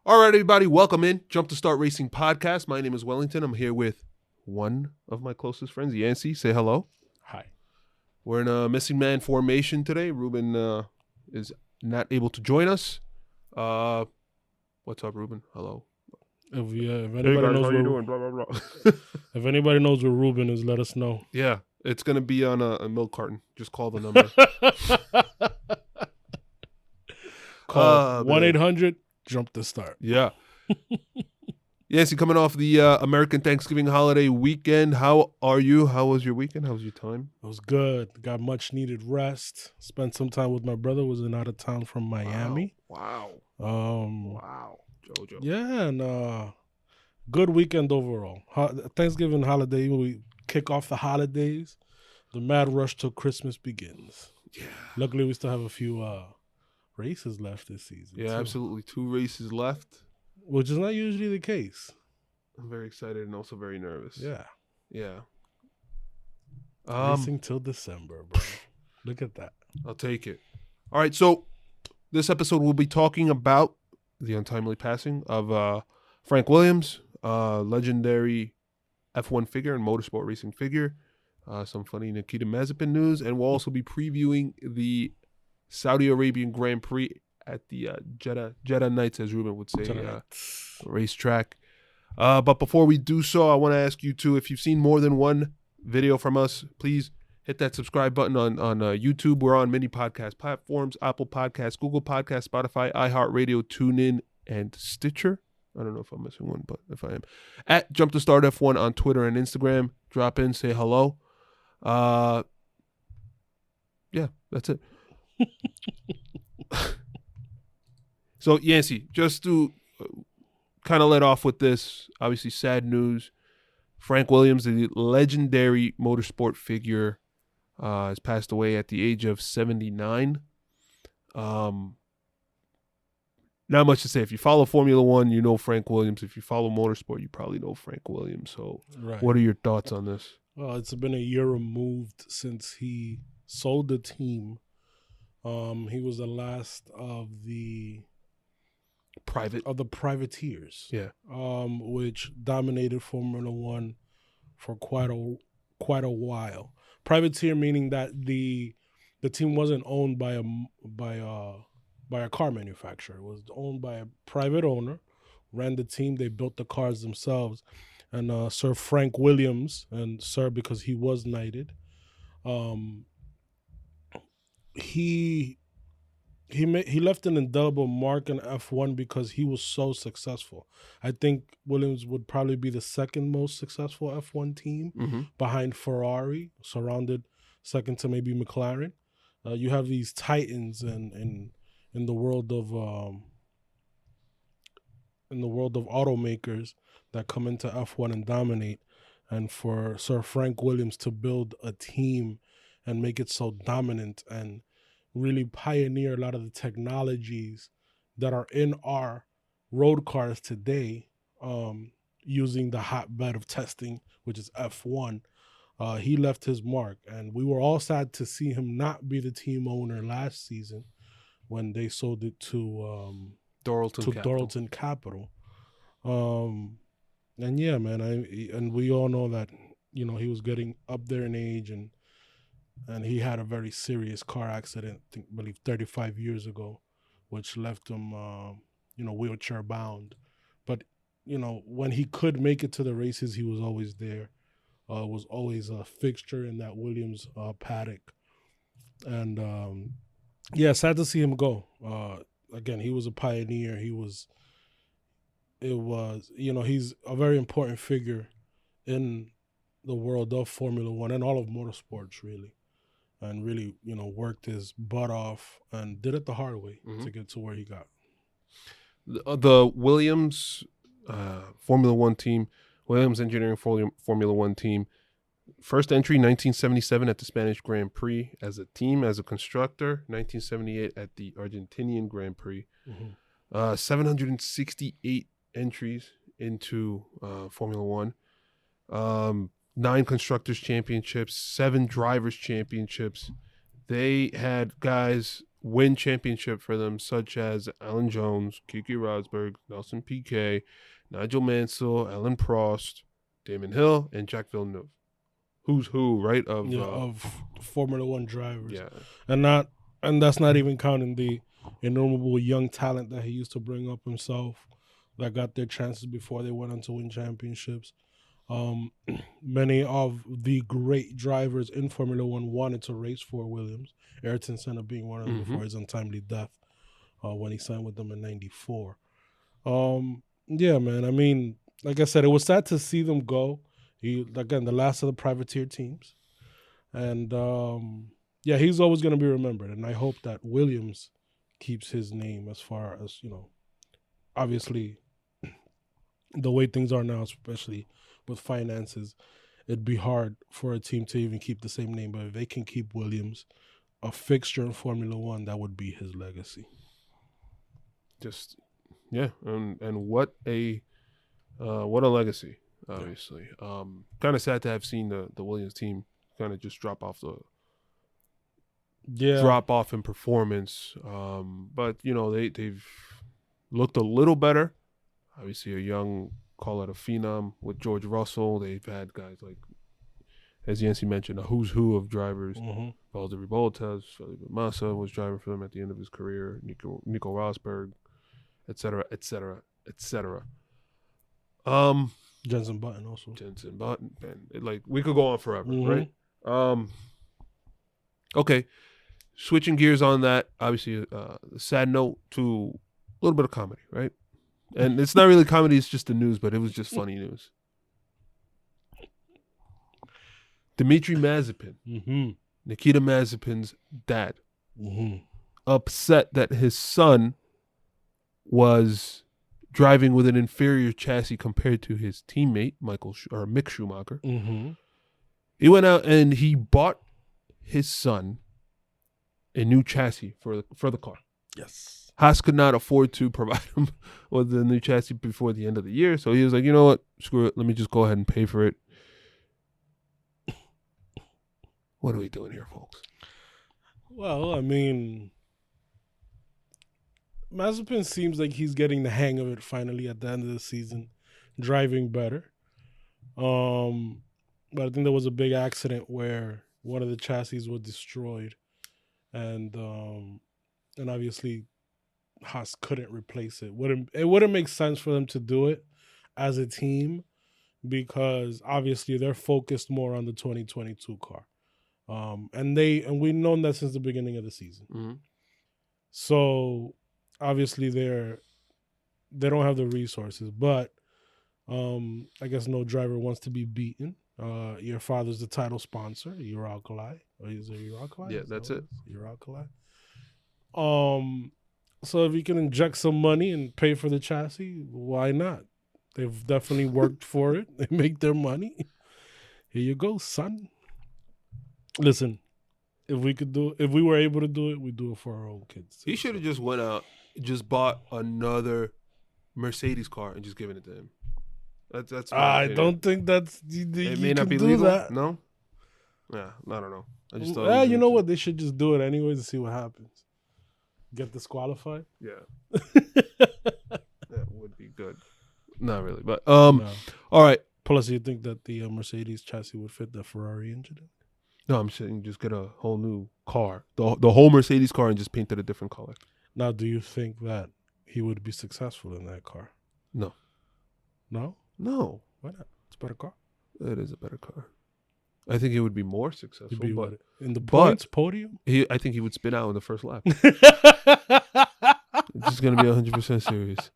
All right, everybody, welcome in. Jump to Start Racing podcast. My name is Wellington. I'm here with one of my closest friends, Yhancy. Say hello. Hi. We're in a missing man formation today. Ruben is not able to join us. What's up, Ruben? Hello. If anybody Hey guys, knows how where, you doing? Blah, blah, blah. if anybody knows where Ruben is, let us know. Yeah, it's going to be on a milk carton. Just call the number. Call 1-800 Jump to Start. Yeah. Yancy, coming off the American Thanksgiving holiday weekend. How are you? How was your weekend? How was your time? It was good. Got much needed rest. Spent some time with my brother. Was in out of town from Miami. Wow. Wow. Jojo. Yeah, and good weekend overall. Thanksgiving holiday, we kick off the holidays. The mad rush till Christmas begins. Yeah. Luckily, we still have a few races left this season. Yeah, too, absolutely. 2 races left. which is not usually the case. I'm very excited and also very nervous. Yeah. Yeah. Racing till December, bro. Look at that. I'll take it. All right, so this episode we'll be talking about the untimely passing of Frank Williams, legendary F1 figure and motorsport racing figure. Some funny Nikita Mazepin news, and we'll also be previewing the Saudi Arabian Grand Prix at the Jeddah Nights, as Ruben would say, racetrack. But before we do so, I want to ask you too, if you've seen more than one video from us, please hit that subscribe button on YouTube. We're on many podcast platforms: Apple Podcasts, Google Podcasts, Spotify, iHeart Radio, TuneIn, and Stitcher. I don't know if I'm missing one, but if I am, at Jump to Start F1 on Twitter and Instagram. Drop in, say hello. Yeah, that's it. So, Yancy, just to kind of let off with this, obviously sad news. Frank Williams, the legendary motorsport figure, has passed away at the age of 79. Not much to say. If you follow Formula One, you know Frank Williams. If you follow motorsport, you probably know Frank Williams. So, What are your thoughts on this? Well, it's been a year removed since he sold the team. He was the last of the privateers. Yeah. Which dominated Formula One for quite a while. Privateer meaning that the team wasn't owned by a car manufacturer. It was owned by a private owner, ran the team, they built the cars themselves. And Sir Frank Williams, and Sir because he was knighted, he left an indelible mark in F1 because he was so successful. I think Williams would probably be the second most successful F1 team behind Ferrari, surrounded second to maybe McLaren. You have these titans in the world of automakers that come into F1 and dominate. And for Sir Frank Williams to build a team and make it so dominant and really pioneer a lot of the technologies that are in our road cars today, using the hotbed of testing, which is F1, he left his mark. And we were all sad to see him not be the team owner last season when they sold it to Doralton Capital. And yeah, man, and we all know that, he was getting up there in age, and he had a very serious car accident, I believe 35 years ago, which left him, wheelchair bound. But, when he could make it to the races, he was always there, was always a fixture in that Williams paddock. And, yeah, sad to see him go. Again, he was a pioneer. He's a very important figure in the world of Formula One and all of motorsports, really. And really, worked his butt off and did it the hard way to get to where he got. The Williams Formula One team, Williams Engineering Formula One team, first entry 1977 at the Spanish Grand Prix as a team, as a constructor, 1978 at the Argentinian Grand Prix. 768 entries into Formula One. 9 Constructors Championships, 7 Drivers Championships. They had guys win championship for them, such as Alan Jones, Kiki Rosberg, Nelson Piquet, Nigel Mansell, Alan Prost, Damon Hill, and Jack Villeneuve. Who's who, right? Of Formula One drivers. Yeah. And that's not even counting the innumerable young talent that he used to bring up himself that got their chances before they went on to win championships. Many of the great drivers in Formula One wanted to race for Williams. Ayrton Senna being one of them before his untimely death when he signed with them in '94. Yeah, man. I mean, like I said, it was sad to see them go. Again, the last of the privateer teams. And, yeah, he's always going to be remembered. And I hope that Williams keeps his name as far as, obviously the way things are now, especially with finances, it'd be hard for a team to even keep the same name. But if they can keep Williams a fixture in Formula One, that would be his legacy. Just, yeah. And what a legacy. Obviously, kind of sad to have seen the Williams team kind of just drop off in performance. But they've looked a little better. Obviously, a young, call it a phenom with George Russell. They've had guys like, as Yhancy mentioned, a who's who of drivers. Valtteri Bottas, Felipe Massa was driving for them at the end of his career. Nico Rosberg, et cetera, et cetera, et cetera. Jenson Button also. Jenson Button, and we could go on forever, right? Okay, switching gears on that. Obviously, a sad note to a little bit of comedy, right? And it's not really comedy; it's just the news, but it was just funny news. Dmitry Mazepin, Nikita Mazepin's dad, upset that his son was driving with an inferior chassis compared to his teammate Mick Schumacher. He went out and he bought his son a new chassis for the car. Yes. Haas could not afford to provide him with the new chassis before the end of the year, so he was like, you know what, screw it, let me just go ahead and pay for it. What are we doing here, folks? Well, I mean, Mazepin seems like he's getting the hang of it finally at the end of the season, driving better. But I think there was a big accident where one of the chassis was destroyed, and obviously Haas couldn't replace it. It wouldn't make sense for them to do it as a team because obviously they're focused more on the 2022 car, and we've known that since the beginning of the season. So obviously they don't have the resources, but I guess no driver wants to be beaten. Your father's the title sponsor, Uralkali. Or is it Uralkali? Yeah, that's it. Uralkali. So if you can inject some money and pay for the chassis, why not? They've definitely worked for it. They make their money. Here you go, son. Listen, if we were able to do it, we'd do it for our own kids. He should have just went out, just bought another Mercedes car and just given it to him. That's. I don't think that's. It may not be legal. That. No. Yeah, I don't know. I just thought. You know what? They should just do it anyways and see what happens. Get disqualified. Yeah. That would be good. Not really, but no. All right. Plus, you think that the Mercedes chassis would fit the Ferrari engine? No, I'm saying just get a whole new car, the whole Mercedes car, and just paint it a different color. Now, do you think that he would be successful in that car? No. No? No. Why not? It's a better car. It is a better car. I think he would be more successful. But in the points podium? I think he would spin out in the first lap. It's just going to be 100% serious.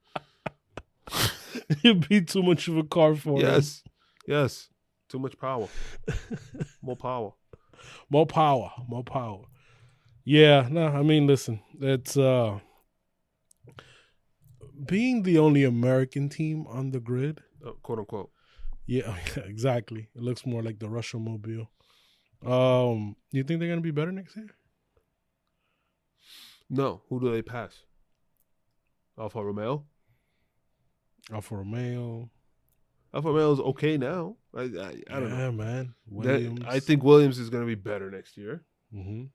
It'd be too much of a car for him. Yes. Too much power. More power. More power. Yeah, no, I mean, listen, it's being the only American team on the grid. Quote unquote. Yeah, exactly. It looks more like the Russia Mobile. You think they're going to be better next year? No. Who do they pass? Alfa Romeo? Alfa Romeo is okay now. I don't know. Yeah, man. Williams. I think Williams is going to be better next year. Mm-hmm.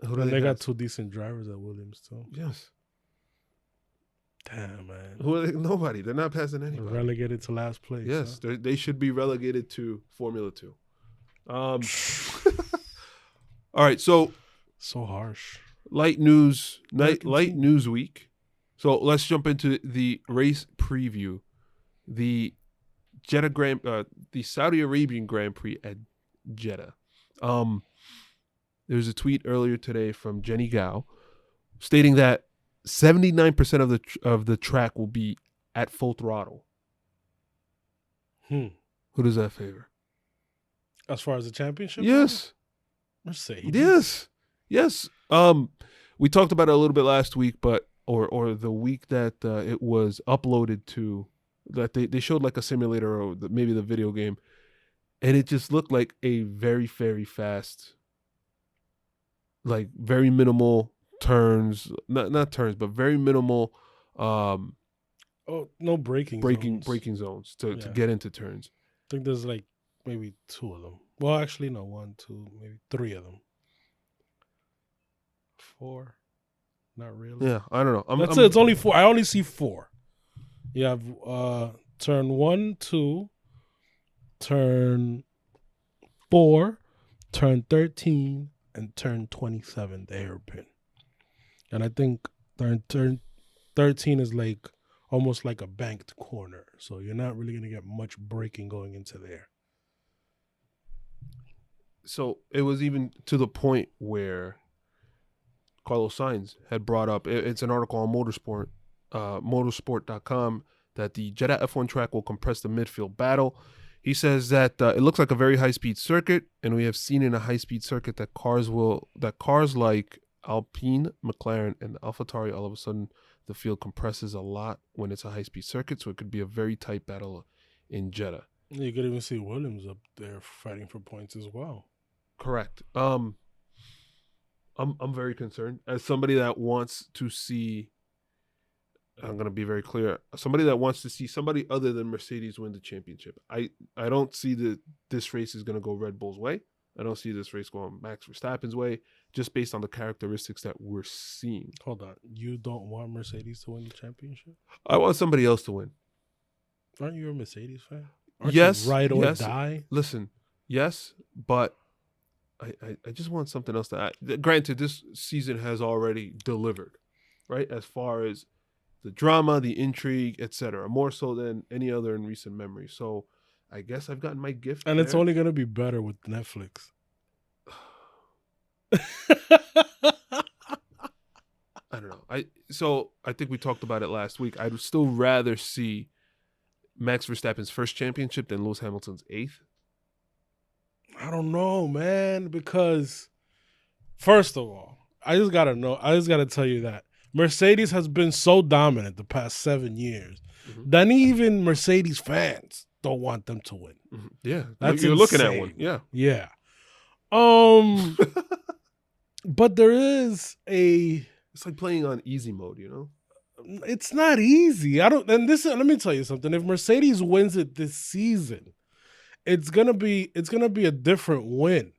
Who do And they got have? 2 decent drivers at Williams too. Yes. Damn, man. Who are they? Nobody. They're not passing anybody. Relegated to last place. Yes, Huh? they should be relegated to Formula 2. All right, so So harsh. light news week. So let's jump into the race preview. The the Saudi Arabian Grand Prix at Jeddah. There was a tweet earlier today from Jenny Gao stating that 79% of the track will be at full throttle. Who does that favor? As far as the championship? Yes. Mercedes. Yes. We talked about it a little bit last week, but or the week that it was uploaded to, that they showed like a simulator or maybe the video game, and it just looked like a very, very fast, like very minimal turns, not turns, but very minimal No braking zones. to get into turns. I think there's like maybe 2 of them. Well, actually, no, 1, 2, maybe 3 of them. 4, not really. Yeah, I don't know. That's it. It's only 4. I only see 4. You have turn 1, 2, turn 4, turn 13, and turn 27, the hairpin. And I think turn 13 is like almost like a banked corner. So you're not really going to get much braking going into there. So it was even to the point where Carlos Sainz had brought up, it's an article on motorsport.com, that the Jeddah F1 track will compress the midfield battle. He says that it looks like a very high-speed circuit, and we have seen in a high-speed circuit that cars like Alpine, McLaren, and AlphaTauri, all of a sudden the field compresses a lot when it's a high-speed circuit, so it could be a very tight battle in Jeddah. You could even see Williams up there fighting for points as well. Correct. I'm very concerned as somebody that wants to see. I'm going to be very clear. Somebody that wants to see somebody other than Mercedes win the championship. I don't see that this race is going to go Red Bull's way. I don't see this race going Max Verstappen's way, just based on the characteristics that we're seeing. Hold on. You don't want Mercedes to win the championship? I want somebody else to win. Aren't you a Mercedes fan? Aren't yes. you ride or yes. die? Listen, yes, but I just want something else to add. Granted, this season has already delivered, right? As far as the drama, the intrigue, etc., more so than any other in recent memory. So I guess I've gotten my gift. And it's only going to be better with Netflix. I don't know. I think we talked about it last week. I'd still rather see Max Verstappen's first championship than Lewis Hamilton's 8th. I don't know, man, because first of all, I just got to tell you that Mercedes has been so dominant the past 7 years that even Mercedes fans don't want them to win. Mm-hmm. Yeah. That's you're insane. looking at one. Yeah. Yeah. But there is it's like playing on easy mode, you know? It's not easy. Let me tell you something. If Mercedes wins it this season, it's gonna be a different win,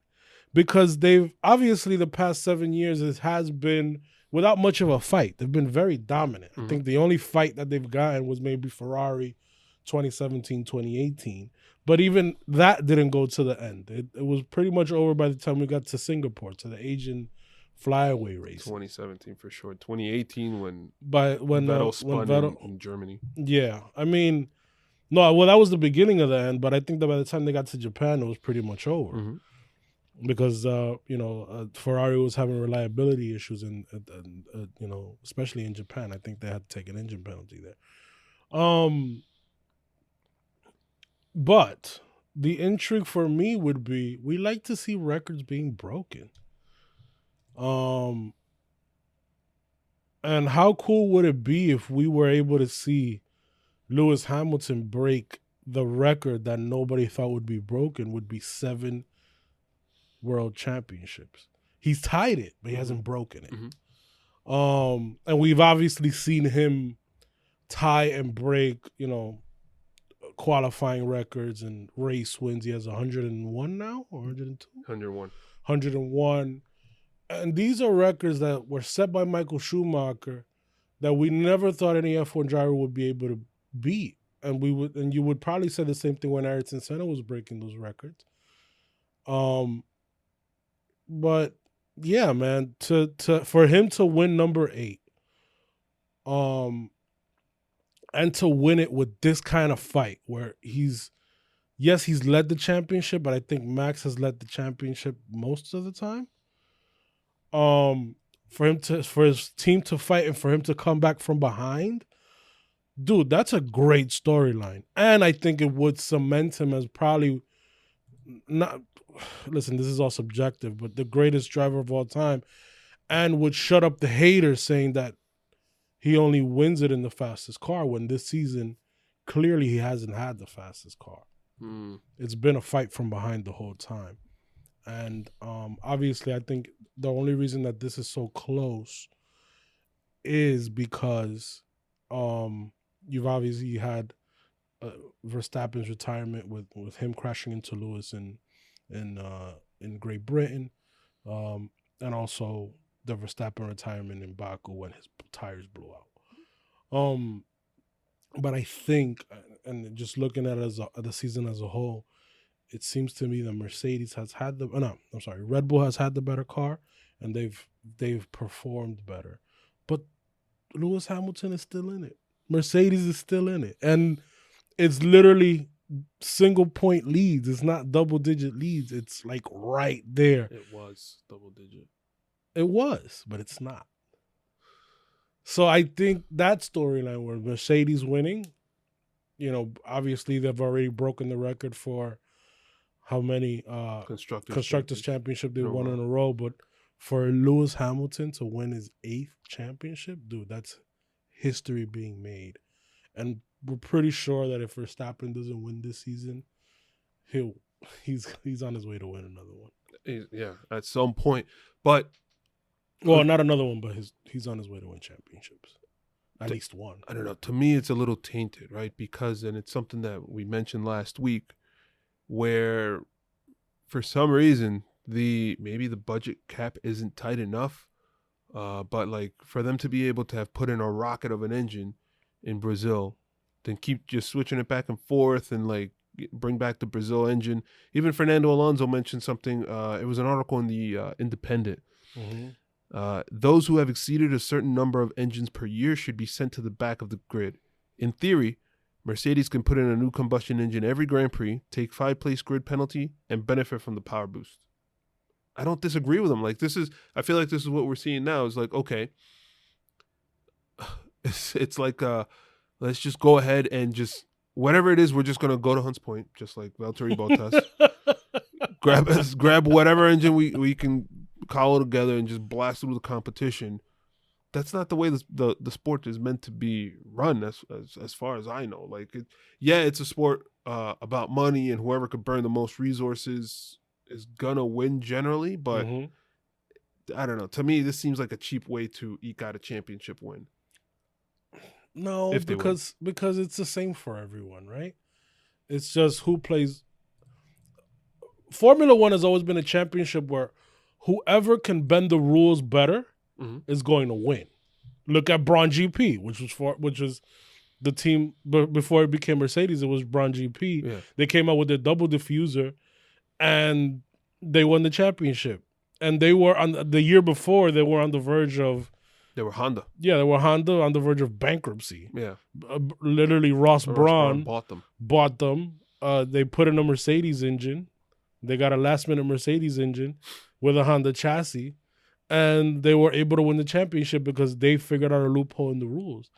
because they've obviously the past 7 years it has been without much of a fight. They've been very dominant. I think the only fight that they've gotten was maybe Ferrari 2017, 2018. But even that didn't go to the end. It was pretty much over by the time we got to Singapore, to the Asian flyaway race. 2017 for sure. 2018 when Vettel spun in Germany. Yeah. I mean, no, well, that was the beginning of the end, but I think that by the time they got to Japan, it was pretty much over. Mm-hmm. Because Ferrari was having reliability issues, and especially in Japan. I think they had to take an engine penalty there. But the intrigue for me would be, we like to see records being broken. And how cool would it be if we were able to see Lewis Hamilton break the record that nobody thought would be broken, would be 7 world championships. He's tied it, but he hasn't broken it. Mm-hmm. And we've obviously seen him tie and break, qualifying records and race wins. He has 101 now, or 102? 101. 101. And these are records that were set by Michael Schumacher that we never thought any F1 driver would be able to beat. And you would probably say the same thing when Ayrton Senna was breaking those records. But yeah, man, for him to win number 8, and to win it with this kind of fight where he's led the championship, but I think Max has led the championship most of the time. For his team to fight and for him to come back from behind, dude, that's a great storyline. And I think it would cement him as probably not, listen, this is all subjective, but the greatest driver of all time, and would shut up the haters saying that he only wins it in the fastest car, when this season, clearly he hasn't had the fastest car. It's been a fight from behind the whole time. And obviously, I think the only reason that this is so close is because you've obviously had Verstappen's retirement with him crashing into Lewis in Great Britain, and also the Verstappen retirement in Baku when his tires blew out. But I think, and just looking at it as the season as a whole, it seems to me that Mercedes has had Red Bull has had the better car, and they've performed better. But Lewis Hamilton is still in it. Mercedes is still in it. And it's literally single point leads. It's not double digit leads. It's like right there. It was double digit. It was, but it's not. So I think that storyline where Mercedes winning, obviously they've already broken the record for how many Constructors Championship they won in a row. But for Lewis Hamilton to win his 8th championship, dude, that's history being made. And we're pretty sure that if Verstappen doesn't win this season, he's on his way to win another one. Yeah, at some point. But well, not another one, but he's on his way to win championships. At least one. I don't know. To me, it's a little tainted, right? Because, and it's something that we mentioned last week, where for some reason maybe the budget cap isn't tight enough, but like for them to be able to have put in a rocket of an engine in Brazil, then keep just switching it back and forth and like bring back the Brazil engine. Even Fernando Alonso mentioned something. It was an article in the Independent. Mm-hmm. Those who have exceeded a certain number of engines per year should be sent to the back of the grid. In theory, Mercedes can put in a new combustion engine every Grand Prix, take 5-place grid penalty, and benefit from the power boost. I don't disagree with them. Like I feel like this is what we're seeing now. It's like, okay, it's like let's just go ahead and just whatever it is, we're just gonna go to Hunts Point, just like Valtteri Bottas. grab whatever engine we can cobble together and just blast through the competition. That's not the way the sport is meant to be run, as far as I know. Like, it's a sport about money, and whoever could burn the most resources is gonna win generally. But I don't know. To me, this seems like a cheap way to eke out a championship win. No, because it's the same for everyone, right? It's just who plays. Formula One has always been a championship where whoever can bend the rules better is going to win. Look at Braun GP, which was the team before it became Mercedes. It was Braun GP. Yeah. They came out with their double diffuser, and they won the championship. And they were the year before. They were on the verge of. They were Honda. Yeah, they were Honda on the verge of bankruptcy. Yeah, literally Ross Braun bought them. They put in a Mercedes engine. They got a last-minute Mercedes engine with a Honda chassis, and they were able to win the championship because they figured out a loophole in the rules.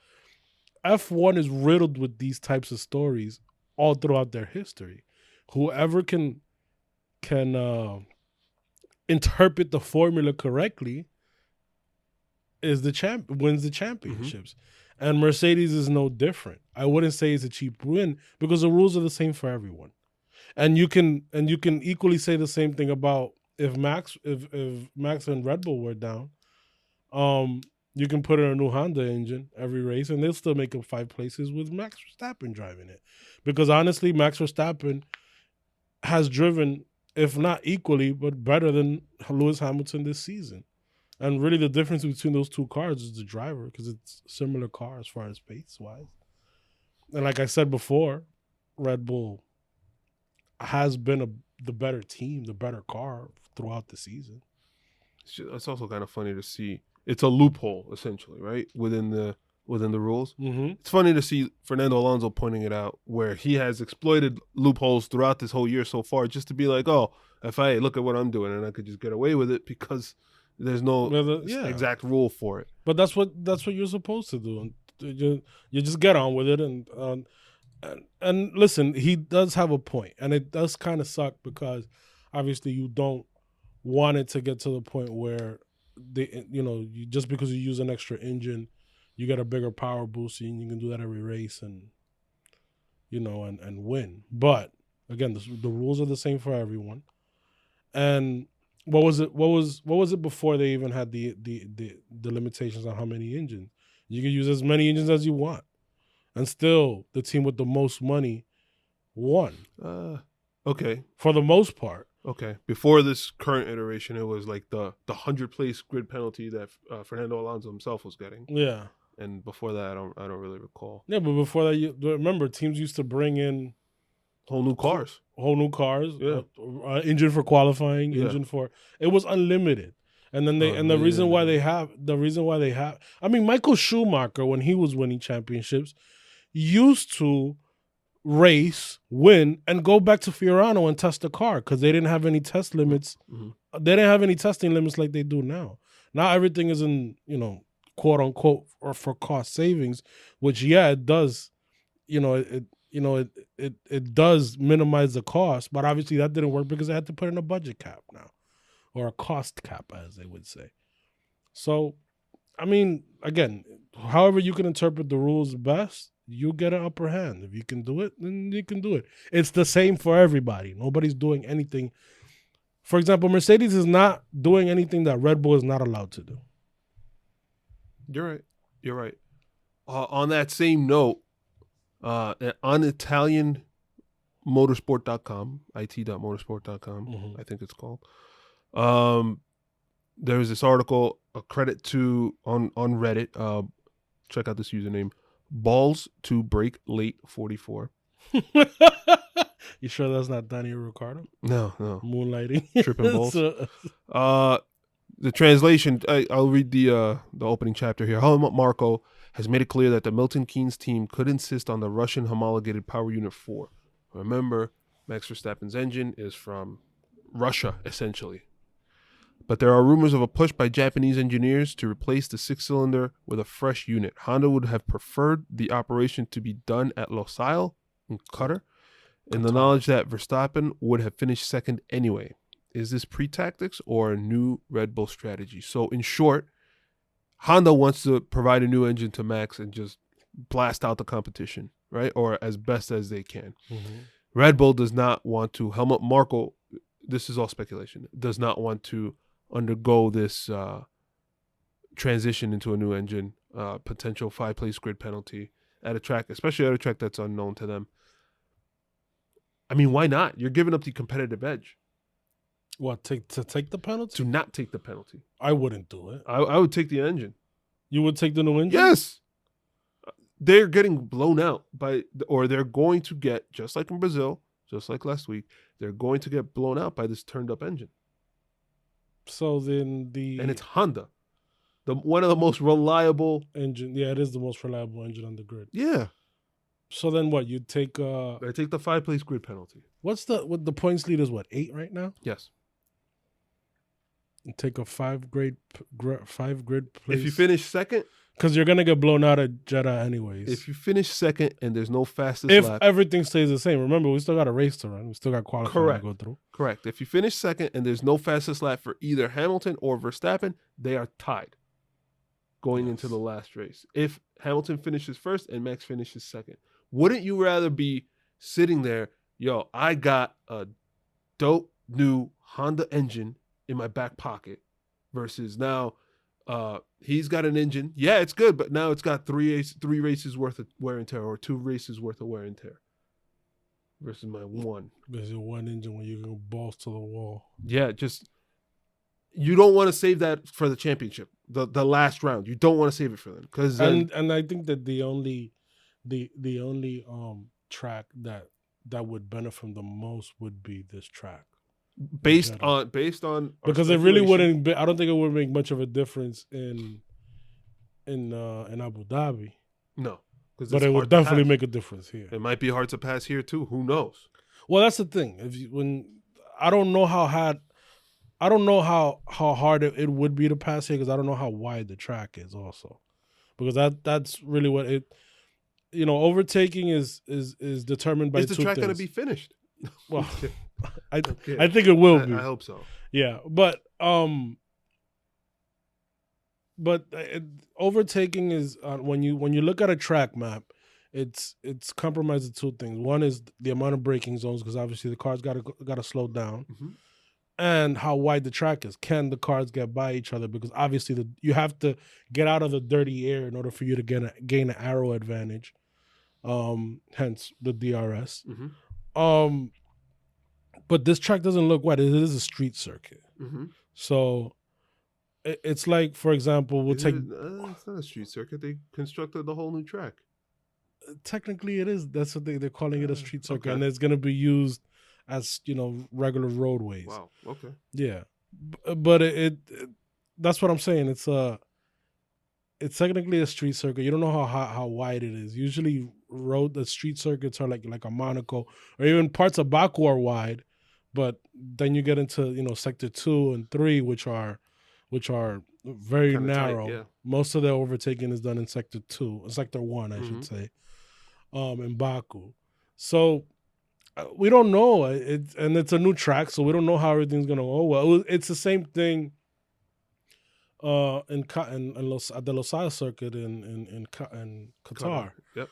F1 is riddled with these types of stories all throughout their history. Whoever can interpret the formula correctly wins the championships. And Mercedes is no different. I wouldn't say it's a cheap win because the rules are the same for everyone. And you can equally say the same thing about if Max and Red Bull were down, you can put in a new Honda engine every race and they'll still make up 5 places with Max Verstappen driving it. Because honestly, Max Verstappen has driven, if not equally, but better than Lewis Hamilton this season. And really, the difference between those two cars is the driver, because it's a similar car as far as pace wise. And like I said before, Red Bull has been the better team, the better car throughout the season. It's also kind of funny to see. It's a loophole essentially, right? Within the rules. Mm-hmm. It's funny to see Fernando Alonso pointing it out, where he has exploited loopholes throughout this whole year so far, just to be like, oh, FIA, look at what I'm doing, and I could just get away with it because there's no exact rule for it. But that's what you're supposed to do, and you just get on with it. And listen, he does have a point, and it does kind of suck because obviously you don't want it to get to the point where just because you use an extra engine, you get a bigger power boost, and you can do that every race and win. But again, the rules are the same for everyone. And what was it before they even had the limitations on how many engines? You can use as many engines as you want, and still the team with the most money won. Okay. For the most part. Okay. Before this current iteration, it was like the 100-place grid penalty that Fernando Alonso himself was getting. Yeah. And before that, I don't really recall. Yeah, but before that, remember, teams used to bring in whole new cars. Yeah. Engine for qualifying, engine for it was unlimited. And then the reason why they have I mean, Michael Schumacher, when he was winning championships, used to race, win, and go back to Fiorano and test the car because they didn't have any test limits. Mm-hmm. They didn't have any testing limits like they do now. Now everything is in, quote unquote, or for cost savings, which it does, it does minimize the cost, but obviously that didn't work because they had to put in a budget cap now, or a cost cap, as they would say. So, I mean, again, however you can interpret the rules best, you get an upper hand. If you can do it, then you can do it. It's the same for everybody. Nobody's doing anything. For example, Mercedes is not doing anything that Red Bull is not allowed to do. You're right. On that same note, on ItalianMotorsport.com, it.motorsport.com, I think it's called. There's this article, a credit to on Reddit. Check out this username, Balls to Break Late 44. You sure that's not Daniel Ricciardo? No. Moonlighting. Tripping balls. The translation, I'll read the opening chapter here. Helmut Marko has made it clear that the Milton Keynes team could insist on the Russian homologated Power Unit 4. Remember, Max Verstappen's engine is from Russia, essentially. But there are rumors of a push by Japanese engineers to replace the 6-cylinder with a fresh unit. Honda would have preferred the operation to be done at Losail in Qatar, in the knowledge that Verstappen would have finished second anyway. Is this pre-tactics or a new Red Bull strategy? So in short, Honda wants to provide a new engine to Max and just blast out the competition, right? Or as best as they can. Mm-hmm. Red Bull does not want to, Helmut Marko, this is all speculation, does not want to undergo this transition into a new engine, potential 5-place grid penalty at a track, especially at a track that's unknown to them. I mean, why not? You're giving up the competitive edge. What, to take the penalty? To not take the penalty. I wouldn't do it. I would take the engine. You would take the new engine? Yes. They're getting blown out or they're going to get, just like in Brazil, just like last week, they're going to get blown out by this turned up engine. So then and it's Honda, one of the most reliable engine. Yeah, it is the most reliable engine on the grid. Yeah. So then what? You'd take I take the 5-place grid penalty. What the points lead is 8 right now? Yes. You take a 5 grid place. If you finish second, because you're gonna get blown out at Jeddah anyways. If you finish second and there's no fastest lap. If everything stays the same. Remember, we still got a race to run. We still got qualifying to go through. Correct. If you finish second and there's no fastest lap for either Hamilton or Verstappen, they are tied going into the last race. If Hamilton finishes first and Max finishes second, wouldn't you rather be sitting there, yo, I got a dope new Honda engine in my back pocket, versus now he's got an engine. Yeah, it's good, but now it's got three races worth of wear and tear, or 2 races worth of wear and tear, versus my one. There's your one engine when you can balls to the wall. Yeah, just you don't want to save that for the championship, the last round. You don't want to save it for them because and I think that the only track that would benefit the most would be this track. based on because it really wouldn't be, I don't think it would make much of a difference in Abu Dhabi. No, but it would definitely make a difference here. It might be hard to pass here too. Who knows? Well, that's the thing. I don't know how hard it would be to pass here, because I don't know how wide the track is also, because that's really what it. Overtaking is determined by. Is the track going to be finished? Well, I think it will be. I hope so. Yeah, but overtaking is when you look at a track map, it's compromised of two things. One is the amount of braking zones, because obviously the cars got to slow down, and how wide the track is. Can the cars get by each other? Because obviously you have to get out of the dirty air in order for you to gain an aero advantage. Hence the DRS. But this track doesn't look wide. It is a street circuit, so. It's like, for example, it's not a street circuit. They constructed the whole new track. Technically, it is. That's what they're calling it, a street circuit, and it's going to be used as regular roadways. Wow. Okay. Yeah, but it that's what I'm saying. It's technically a street circuit. You don't know how wide it is. Usually, the street circuits are like a Monaco, or even parts of Baku are wide, but then you get into sector 2 and 3, which are very kinda narrow. Tight, yeah. Most of the overtaking is done in sector 1, I should say, in Baku. So we don't know. And it's a new track, so we don't know how everything's gonna go. Well, it's the same thing at the Losail circuit in Qatar. Yep.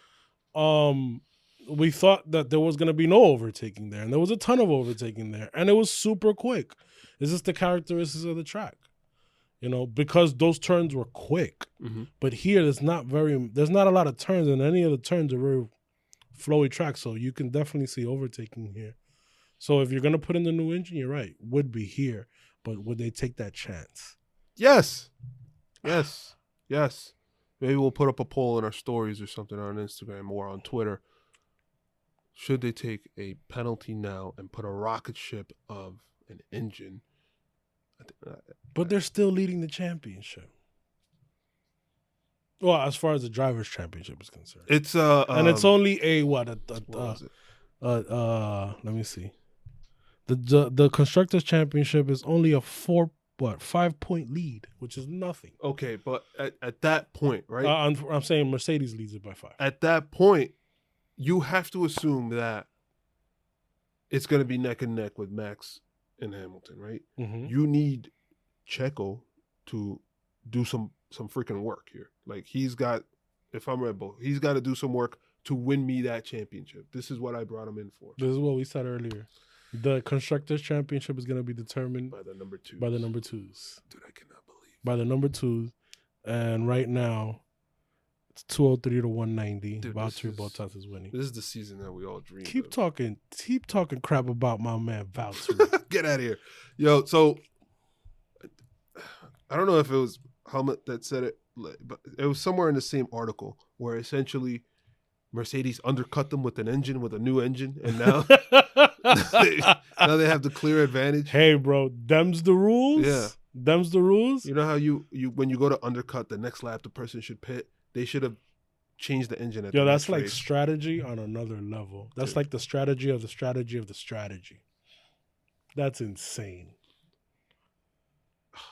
We thought that there was gonna be no overtaking there, and there was a ton of overtaking there, and it was super quick. It's just the characteristics of the track. Because those turns were quick. But here there's not a lot of turns, and any of the turns are very flowy tracks, so you can definitely see overtaking here. So if you're going to put in the new engine, you're right, would be here. But would they take that chance? Yes. Maybe we'll put up a poll in our stories or something on Instagram or on Twitter. Should they take a penalty now and put a rocket ship of an engine? But they're still leading the championship. Well, as far as the drivers' championship is concerned, it's and it's only let me see. The constructors' championship is only a 5-point lead, which is nothing. Okay, but at that point, right? I'm saying Mercedes leads it by 5. At that point, you have to assume that it's going to be neck and neck with Max and Hamilton, right? You need Checo to do some freaking work here. Like, if I'm Red Bull, he's got to do some work to win me that championship. This is what I brought him in for. This is what we said earlier. The constructors' championship is going to be determined by the number 2s. By the number 2s. Dude, I cannot believe. By the number 2s, and right now it's 203 to 190. Dude, Valtteri Bottas is winning. This is the season that we all dream. Keep talking crap about my man Valtteri. Get out of here, yo. So I don't know if it was Helmut that said it, but it was somewhere in the same article where essentially Mercedes undercut them with a new engine, and now now they have the clear advantage. Hey, bro, them's the rules. Yeah, them's the rules. You know how you when you go to undercut, the next lap the person should pit. They should have changed the engine. That's like strategy on another level. That's like the strategy of the strategy of the strategy. That's insane.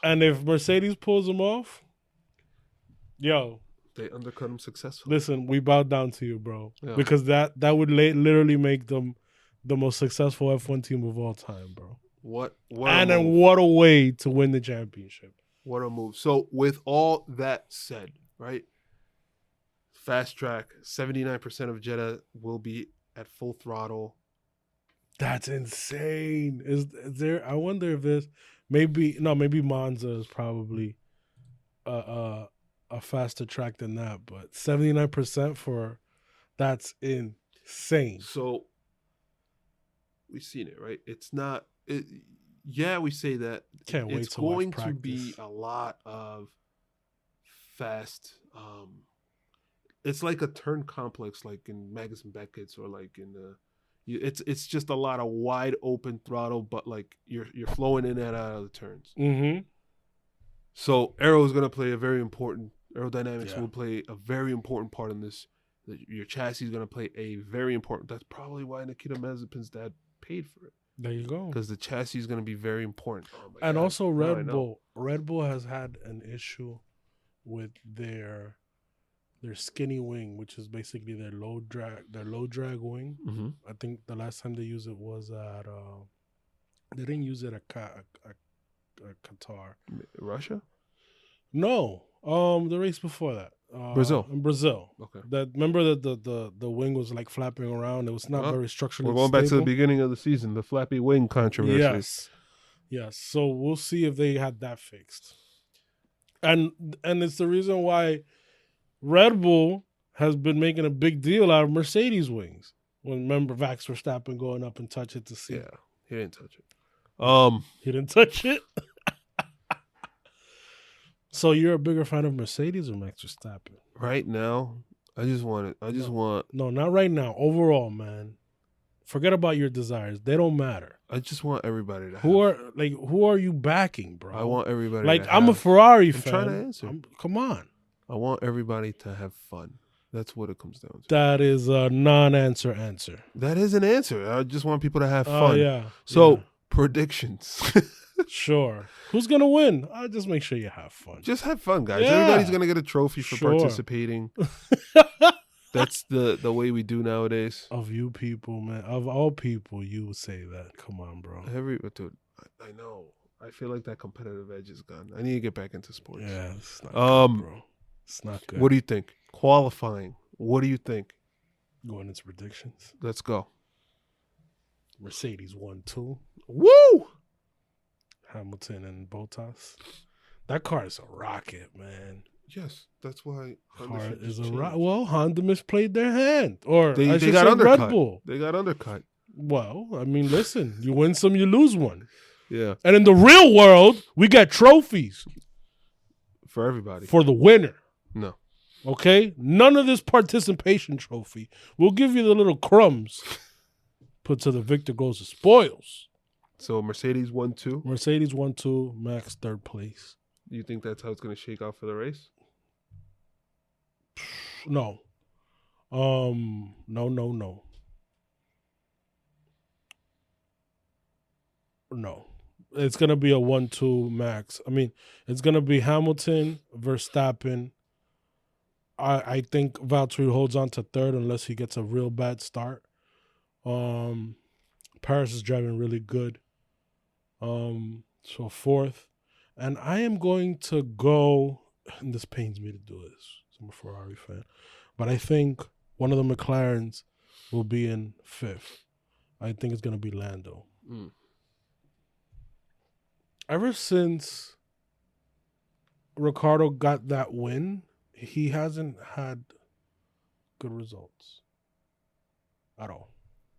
And if Mercedes pulls them off, they undercut them successfully. Listen, we bow down to you, bro, because that would literally make them the most successful F1 team of all time, bro. What a way to win the championship. What a move. So with all that said, right? Fast track, 79% of Jeddah will be at full throttle. That's insane. Is there? I wonder if there's maybe Monza is probably a faster track than that, but 79% that's insane. So we've seen it, right? It's not. Yeah, we say that. Can't wait It's to watch going to practice. be a lot of fast. It's like a turn complex, like in Magnussen Beckett's or like in the. It's just a lot of wide open throttle, but like you're flowing in and out of the turns. Mm-hmm. So aero is going to play a very important. Aerodynamics Yeah. will play a very important part in this. Your chassis is going to play a very important. That's probably why Nikita Mazepin's dad paid for it. There you go. Because the chassis is going to be very important. Oh my And God. also Now I Red know. Bull. Red Bull has had an issue with their skinny wing, which is basically their low drag wing. Mm-hmm. I think the last time they used it was at they didn't use it at Qatar. Russia? No, the race before that, Brazil. In Brazil. Okay. That remember that the wing was like flapping around. It was not very structurally. We're going back to the stable. beginning of the season, the flappy wing controversy. Yes. So we'll see if they had that fixed. And it's the reason why Red Bull has been making a big deal out of Mercedes wings. When remember Max Verstappen going up and touch it to see. Yeah, he didn't touch it. He didn't touch it. So you're a bigger fan of Mercedes or Max Verstappen? Right now, I just want it. No, not right now. Overall, man. Forget about your desires. They don't matter. I just want everybody to. Who are you backing, bro? I want everybody. Like to I'm a have, Ferrari I'm fan. trying to answer. Come on. I want everybody to have fun. That's what it comes down to. That is a non-answer answer. That is an answer. I just want people to have Oh fun. yeah. So predictions. Sure. Who's gonna win? Just make sure you have fun. Just have fun, guys. Yeah. Everybody's gonna get a trophy for Sure. participating. That's the way we do nowadays. Of you people, man. Of all people, you would say that. Come on, bro. Dude, I know. I feel like that competitive edge is gone. I need to get back into sports. Yeah, it's not good, bro. It's not good. What do you think? Qualifying. What do you think? Going into predictions? Let's go. Mercedes 1-2. Woo! Hamilton and Bottas. That car is a rocket, man. Yes, that's why Honda Car should is just a change. rocket. Well, Honda misplayed their hand. Or They I should got say undercut. Red Bull. They got undercut. Well, I mean, listen, you win some, you lose one. Yeah, And in the real world, we got trophies for everybody. for the winner. No. Okay? None of this participation trophy. We'll give you the little crumbs. Put to the victor goes the spoils. So Mercedes 1-2. Mercedes 1-2, Max third place. You think that's how it's going to shake out for the race? No. No. No. It's going to be a 1-2 Max. I mean, it's going to be Hamilton, Verstappen. I think Valtteri holds on to third unless he gets a real bad start. Paris is driving really good. So fourth. And I am going to go, and this pains me to do this. I'm a Ferrari fan. But I think one of the McLarens will be in fifth. I think it's going to be Lando. Mm. Ever since Ricciardo got that win, he hasn't had good results at all.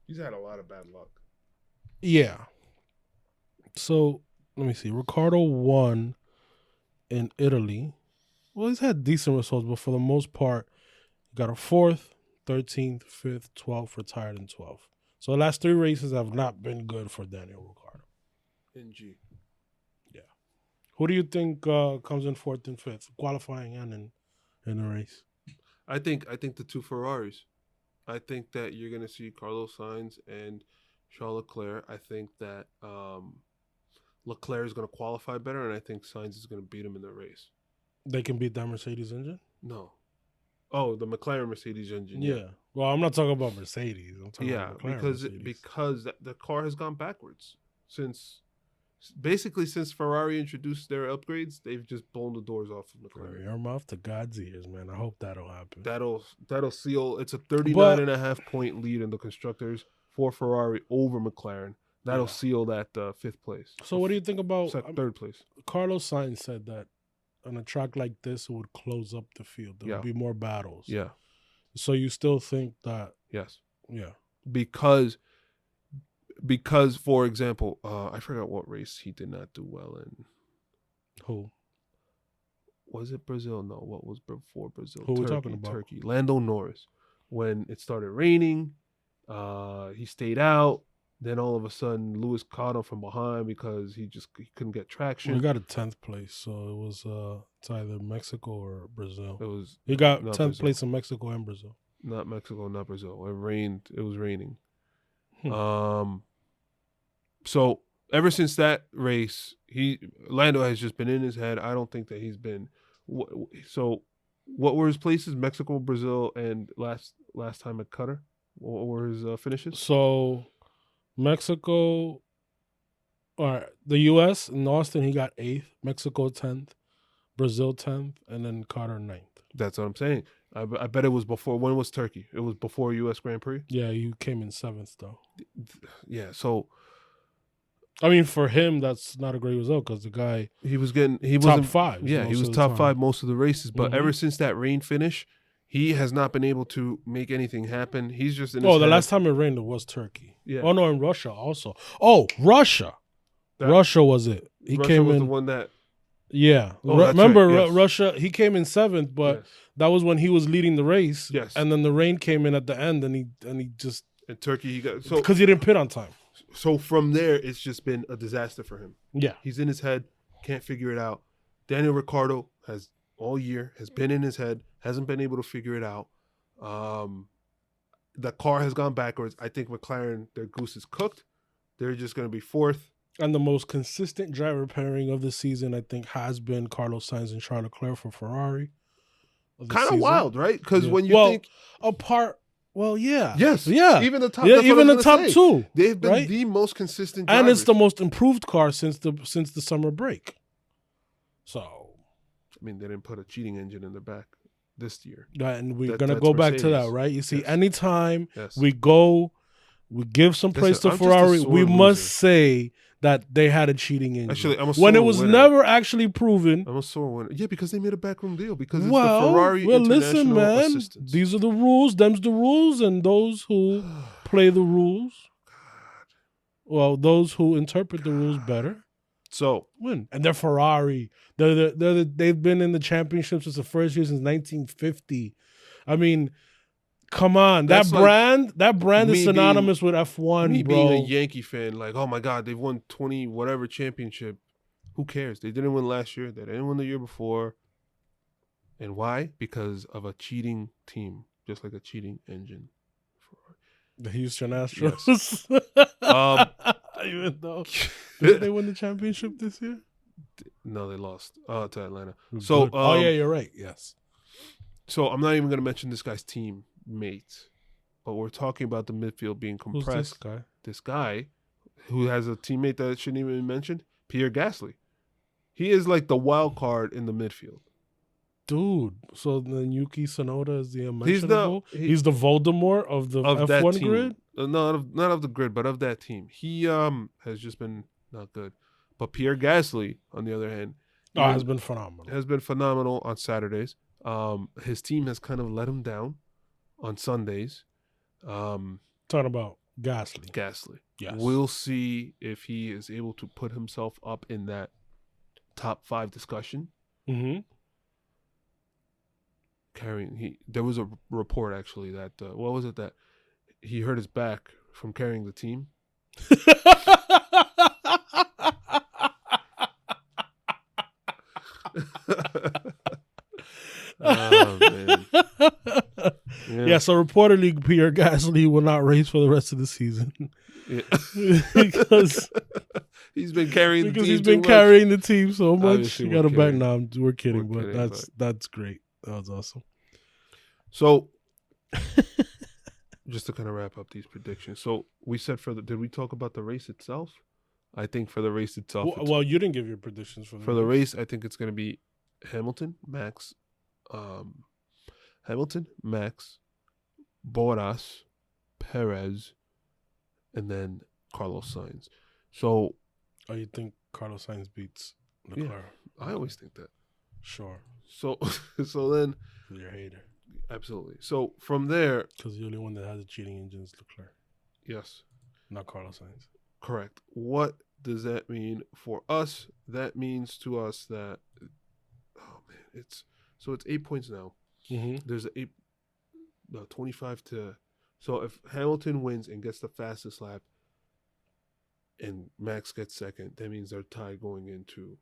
He's had a lot of bad luck. Yeah. So, let me see. Ricciardo won in Italy. Well, he's had decent results, but for the most part, he got a 4th, 13th, 5th, 12th, retired in 12th. So the last 3 races have not been good for Daniel Ricciardo. NG. Yeah. Who do you think comes in 4th and 5th, qualifying and in the race? I think the two Ferraris. I think that you're going to see Carlos Sainz and Charles Leclerc. I think that Leclerc is going to qualify better, and I think Sainz is going to beat him in the race. They can beat that Mercedes engine? No. Oh, the McLaren Mercedes engine. Yeah. Well, I'm not talking about Mercedes. I'm talking about McLaren Mercedes. because the car has gone backwards since Ferrari introduced their upgrades. They've just blown the doors off of From McLaren. your mouth to God's ears, man. I hope that'll happen. That'll seal. It's a 39.5 point lead in the constructors for Ferrari over McLaren. That'll seal that 5th place. So what do you think about 3rd place? Carlos Sainz said that on a track like this, it would close up the field. There would be more battles. Yeah. So you still think that? Yes. Yeah. Because because, for example, I forgot what race he did not do well in. Who? Was it Brazil? No, what was before Brazil? Who are we talking about? Turkey. Lando Norris. When it started raining, he stayed out. Then all of a sudden, Lewis caught him from behind because he couldn't get traction. We got a 10th place, so it was it's either Mexico or Brazil. He got 10th place in Mexico and Brazil. Not Mexico, not Brazil. It rained. It was raining. So ever since that race, Lando has just been in his head. I don't think that he's been. So, what were his places? Mexico, Brazil, and last time at Qatar. What were his finishes? So, Mexico, or the U.S. in Austin, he got 8th. Mexico 10th, Brazil 10th, and then Qatar 9th. That's what I'm saying. I bet it was before. When was Turkey? It was before U.S. Grand Prix. Yeah, you came in 7th though. Yeah, so. I mean, for him, that's not a great result because the guy he was top 5. Yeah, he was top 5 most of the races. But ever since that rain finish, he has not been able to make anything happen. He's just in his the head. last time it rained, it was Turkey. Yeah. Oh, no, in Russia also. Oh, Russia. Russia was it. Russia came was the one that... Yeah. Remember, right. Yes. Russia, he came in 7th, but that was when he was leading the race. Yes. And then the rain came in at the end, and he just... In Turkey, he got... Because he didn't pit on time. So from there, it's just been a disaster for him. Yeah. He's in his head, can't figure it out. Daniel Ricciardo has been in his head, hasn't been able to figure it out. The car has gone backwards. I think McLaren, their goose is cooked. They're just going to be 4th. And the most consistent driver pairing of the season, I think, has been Carlos Sainz and Charles Leclerc for Ferrari. Kind of wild, right? Because when you think... Well, yeah. Yes. Yeah. Even the top. Yeah, even the top 2. They've been the most consistent drivers. And it's the most improved car since the summer break. So, I mean, they didn't put a cheating engine in the back this year. And we're going to go back to that, right? You see, anytime we give some praise to I'm Ferrari, we must say that they had a cheating engine. Actually, I'm a when it was never actually proven. I'm a sore winner. Yeah, because they made a backroom deal. Because it's the Ferrari International listen, man. Assistance. These are the rules. Them's the rules, and those who play the rules, those who interpret the rules better, win. And they're Ferrari. They've been in the championship since the first year since 1950. I mean. Come on, that brand is synonymous with F1, me bro. Being a Yankee fan, like, oh my God, they've won 20 whatever championship. Who cares? They didn't win last year. They didn't win the year before. And why? Because of a cheating team, just like a cheating engine. The Houston Astros. Yes. Even though did they win the championship this year? No, they lost to Atlanta. So, yeah, you're right. Yes. So I'm not even going to mention this guy's team mate, but we're talking about the midfield being compressed. Who's this guy? This guy who has a teammate that shouldn't even be mentioned, Pierre Gasly. He is like the wild card in the midfield. Dude, so then Yuki Tsunoda is the unmentionable? He's the Voldemort of the F1 grid? No, not of the grid, but of that team. He has just been not good. But Pierre Gasly, on the other hand, has been phenomenal. Has been phenomenal on Saturdays. His team has kind of let him down on Sundays. Talking about Gasly. Yes. We'll see if he is able to put himself up in that top 5 discussion. Mm-hmm. There was a report actually that what was it that he hurt his back from carrying the team. Oh, man. Yeah, so reportedly Pierre Gasly will not race for the rest of the season. Yeah. because he's been carrying the team so much. Obviously, you got to back now. We're kidding, but that's great. That was awesome. So just to kind of wrap up these predictions. So we said did we talk about the race itself? I think for the race itself. Well, you didn't give your predictions for the race. I think it's going to be Hamilton, Max, Bottas, Perez, and then Carlos Sainz. So, you think Carlos Sainz beats Leclerc? Yeah, I always think that. Sure. So then you're a hater. Absolutely. So from there, because the only one that has a cheating engine is Leclerc. Yes. Not Carlos Sainz. Correct. What does that mean for us? That means to us that, oh man, it's 8 points now. Mm-hmm. There's 25 to. So if Hamilton wins and gets the fastest lap, and Max gets second, that means they're tied going into.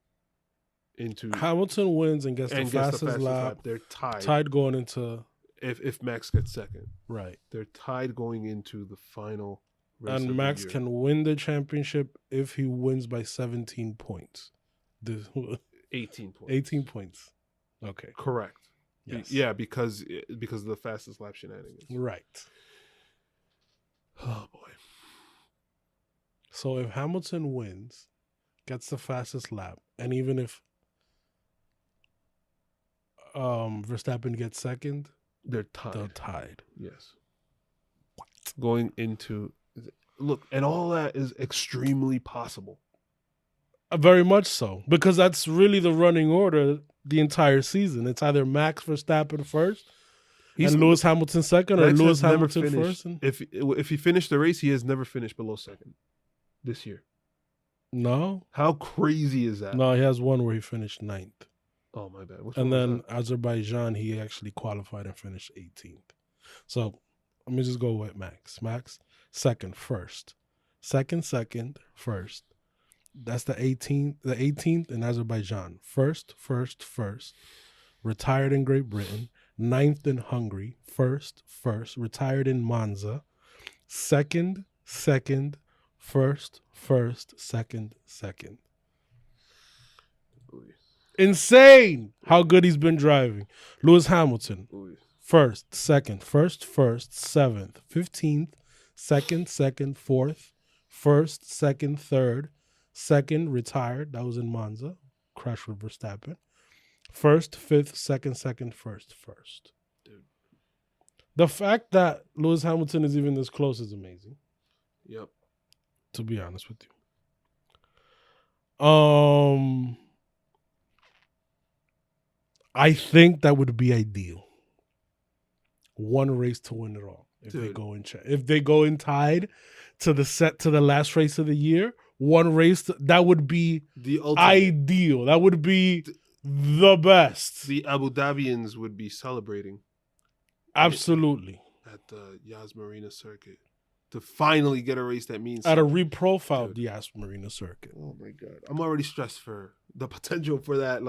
Hamilton wins and gets the fastest lap. They're tied. Tied going into. If Max gets second, right? They're tied going into the final race. And of Max the year. can win the championship if he wins by 17 points. 18 points. 18 points. Okay. Correct. Yes. Yeah, because of the fastest lap shenanigans. Right. Oh boy. So if Hamilton wins, gets the fastest lap, and even if Verstappen gets second, they're tied. They're tied. Yes. What? Going into and all that is extremely possible. Very much so, because that's really the running order the entire season. It's either Max Verstappen first, and Lewis Hamilton second, or Lewis Hamilton first. If he finished the race, he has never finished below second this year. No. How crazy is that? No, he has one where he finished 9th. Oh, my bad. And then Azerbaijan, he actually qualified and finished 18th. So let me just go with Max. Max, second, first. Second, first. That's the 18th in Azerbaijan. First. Retired in Great Britain. 9th in Hungary. First. Retired in Monza. Second. First. Second. Insane how good he's been driving. Lewis Hamilton, first, 7th, 15th, second, 4th, first, second, third, second, retired. That was in Monza. Crash with Verstappen. First, 5th, second, first. Dude. The fact that Lewis Hamilton is even this close is amazing. Yep. To be honest with you. I think that would be ideal. One race to win it all. If they go in tied to the last race of the year, one race that would be the ultimate. Ideal. That would be the best. The Abu Dhabians would be celebrating. Absolutely. At the Yas Marina circuit. To finally get a race that means at something. A reprofiled Yas Marina circuit. Oh my God. I'm already stressed for the potential for that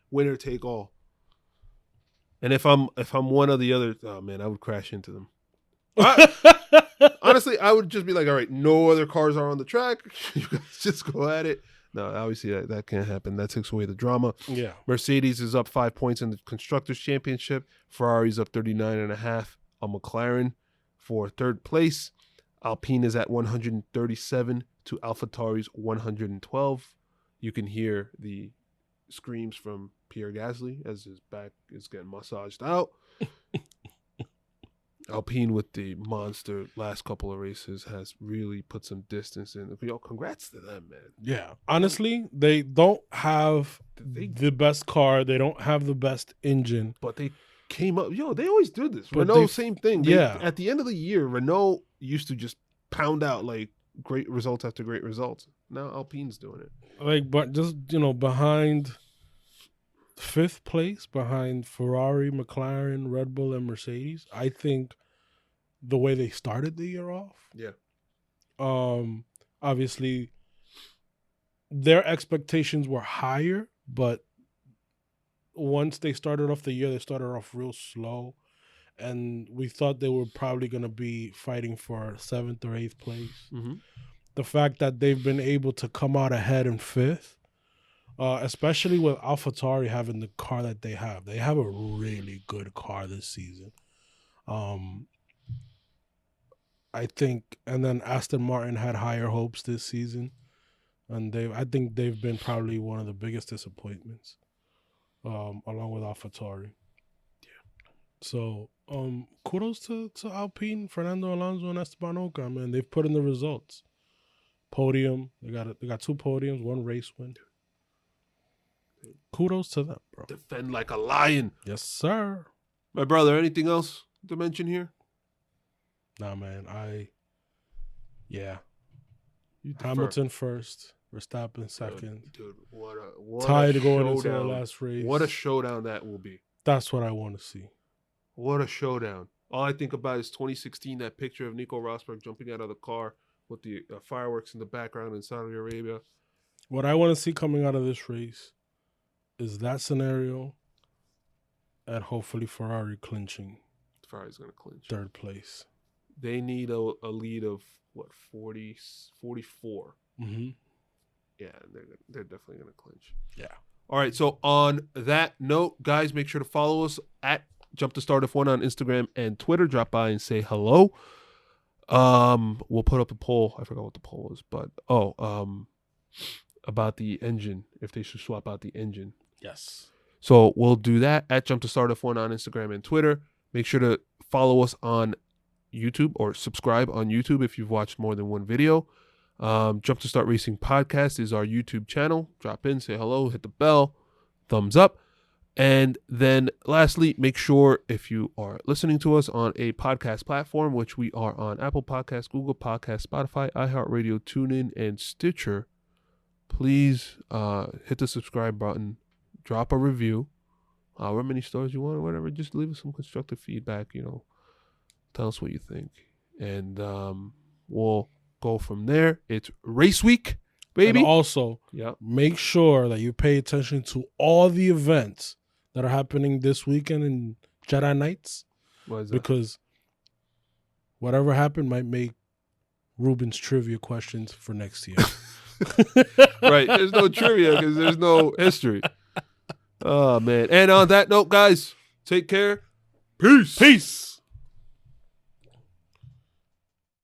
winner take all. And if I'm one of the other, oh man, I would crash into them. Honestly, I would just be like, all right, no other cars are on the track. You guys just go at it. No, obviously that can't happen. That takes away the drama. Yeah. Mercedes is up 5 points in the Constructors' Championship. Ferrari's up 39.5 on McLaren for third place. Alpine is at 137 to AlphaTauri's 112. You can hear the screams from Pierre Gasly as his back is getting massaged out. Alpine with the monster last couple of races has really put some distance in. Yo, congrats to them, man. Yeah. Honestly, they don't have the best car. They don't have the best engine. But they came up. Yo, they always do this. But Renault, same thing. At the end of the year, Renault used to just pound out great results after great results. Now Alpine's doing it. But just, behind 5th place, behind Ferrari, McLaren, Red Bull, and Mercedes, I think the way they started the year off. Yeah. Obviously, their expectations were higher, but once they started off the year, they started off real slow. And we thought they were probably going to be fighting for 7th or 8th place. Mm-hmm. The fact that they've been able to come out ahead in 5th, especially with AlphaTauri having the car that they have. They have a really good car this season. I think, and then Aston Martin had higher hopes this season. And I think they've been probably one of the biggest disappointments, along with AlphaTauri. So, kudos to Alpine, Fernando Alonso, and Esteban Ocon, man. They've put in the results. Podium. They got 2 podiums, 1 race win. Kudos to them, bro. Defend like a lion. Yes, sir. My brother, anything else to mention here? Nah, man. You defer. Hamilton first, Verstappen second. Dude, what Tied a going into the showdown. last race. What a showdown that will be. That's what I want to see. What a showdown. All I think about is 2016, that picture of Nico Rosberg jumping out of the car with the fireworks in the background in Saudi Arabia. What I want to see coming out of this race is that scenario and hopefully Ferrari clinching Ferrari's going to clinch. third place. They need a lead of, 44. Mm-hmm. Yeah, they're definitely going to clinch. Yeah. All right, so on that note, guys, make sure to follow us at Jump to Start F1 on Instagram and Twitter. Drop by and say hello. We'll put up a poll. I forgot what the poll was, but about the engine, if they should swap out the engine. Yes. So we'll do that at Jump to Start F1 on Instagram and Twitter. Make sure to follow us on YouTube or subscribe on YouTube if you've watched more than one video. Jump to Start Racing Podcast is our YouTube channel. Drop in, say hello, hit the bell, thumbs up. And then lastly, make sure if you are listening to us on a podcast platform, which we are on Apple Podcasts, Google Podcasts, Spotify, iHeartRadio, TuneIn, and Stitcher, please hit the subscribe button, drop a review, however many stars you want or whatever. Just leave us some constructive feedback, tell us what you think. And we'll go from there. It's race week, baby. And also, make sure that you pay attention to all the events that are happening this weekend in Jeddah nights. Why is that? Because whatever happened might make Ruben's trivia questions for next year. Right. There's no trivia because there's no history. Oh, man. And on that note, guys, take care. Peace. Peace.